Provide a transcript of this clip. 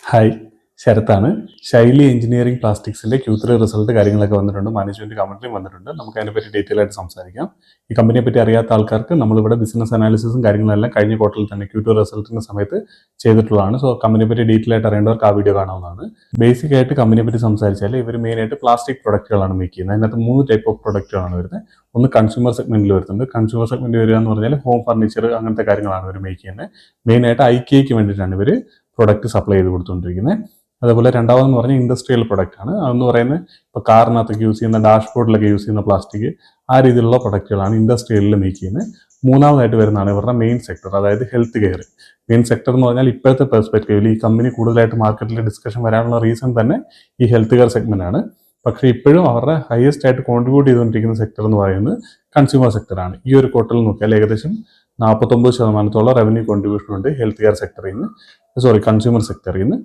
Hi, ശരത്താണ്. ശൈലി engineering പ്ലാസ്റ്റിക്സിന്റെ Q3 result കാര്യങ്ങളൊക്കെ വന്നിട്ടുണ്ട്. മാനേജ്മെന്റ് കമന്ററിയും വന്നിട്ടുണ്ട്. നമുക്ക് അതിനെപ്പറ്റി ഡീറ്റെയിൽ ആയിട്ട് സംസാരിക്കാം. ഈ കമ്പനിയെ പറ്റി അറിയാത്ത ആൾക്കാർക്ക് നമ്മളിവിടെ ബിസിനസ് അനാലിസിസും കാര്യങ്ങളെല്ലാം കഴിഞ്ഞ ക്വാർട്ടറിൽ തന്നെ Q2 റിസൾട്ടിന്റെ സമയത്ത് ചെയ്തിട്ടുള്ളതാണ്. സോ കമ്പനിയെ പറ്റി ഡീറ്റെയിൽ ആയിട്ട് അറിയേണ്ടവർക്ക് ആ വീഡിയോ കാണാവുന്നതാണ്. ബേസിക് ആയിട്ട് കമ്പനിയെ പറ്റി സംസാരിച്ചാൽ ഇവർ മെയിൻ ആയിട്ട് പ്ലാസ്റ്റിക് പ്രൊഡക്റ്റുകളാണ് മേക്ക് ചെയ്യുന്നത്. അതിനകത്ത് 3 ടൈപ്പ് ഓഫ് പ്രൊഡക്റ്റുകളാണ് വരുന്നത്. ഒന്ന് കൺസ്യൂമർ സെഗ്മെന്റിൽ വരുന്നുണ്ട്. കൺസ്യൂമർ സെഗ്മെന്റ് വരിക എന്ന് പറഞ്ഞാൽ ഹോം ഫർണിച്ചർ അങ്ങനത്തെ കാര്യങ്ങളാണ് ഇവർ മേക്ക് ചെയ്യുന്നത്. മെയിൻ ആയിട്ട് IKEAക്ക് വേണ്ടിയിട്ടാണ് ഇവർ പ്രൊഡക്റ്റ് സപ്ലൈ ചെയ്ത് കൊടുത്തുകൊണ്ടിരിക്കുന്നത്. അതുപോലെ രണ്ടാമതെന്ന് പറഞ്ഞാൽ ഇൻഡസ്ട്രിയൽ പ്രൊഡക്റ്റ് ആണ്. അതെന്ന് പറയുന്നത് ഇപ്പോൾ കാറിനകത്തൊക്കെ യൂസ് ചെയ്യുന്ന ഡാഷ്ബോർഡിലൊക്കെ യൂസ് ചെയ്യുന്ന പ്ലാസ്റ്റിക്, ആ രീതിയിലുള്ള പ്രൊഡക്റ്റുകളാണ് ഇൻഡസ്ട്രിയലിൽ മേക്ക് ചെയ്യുന്നത്. മൂന്നാമതായിട്ട് വരുന്നതാണ് ഇവരുടെ മെയിൻ സെക്ടർ, അതായത് ഹെൽത്ത് കെയർ. മെയിൻ സെക്ടർ എന്ന് പറഞ്ഞാൽ ഇപ്പോഴത്തെ പെർസ്പെക്റ്റീവിൽ ഈ കമ്പനി കൂടുതലായിട്ട് മാർക്കറ്റിൽ ഡിസ്കഷൻ വരാനുള്ള റീസൺ തന്നെ ഈ ഹെൽത്ത് കെയർ സെഗ്മെന്റ് ആണ്. പക്ഷേ ഇപ്പോഴും അവരുടെ ഹയസ്റ്റ് ആയിട്ട് കോൺട്രിബ്യൂട്ട് ചെയ്തുകൊണ്ടിരിക്കുന്ന സെക്ടർ എന്ന് പറയുന്നത് കൺസ്യൂമർ സെക്ടറാണ്. ഈ ഒരു ക്വാർട്ടറിൽ നോക്കിയാൽ ഏകദേശം 49% റവന്യൂ കോൺട്രിബ്യൂഷൻ ഉണ്ട് ഹെൽത്ത് കെയർ സെക്ടറിൽ നിന്ന്, കൺസ്യൂമർ സെക്ടറിൽ നിന്ന്.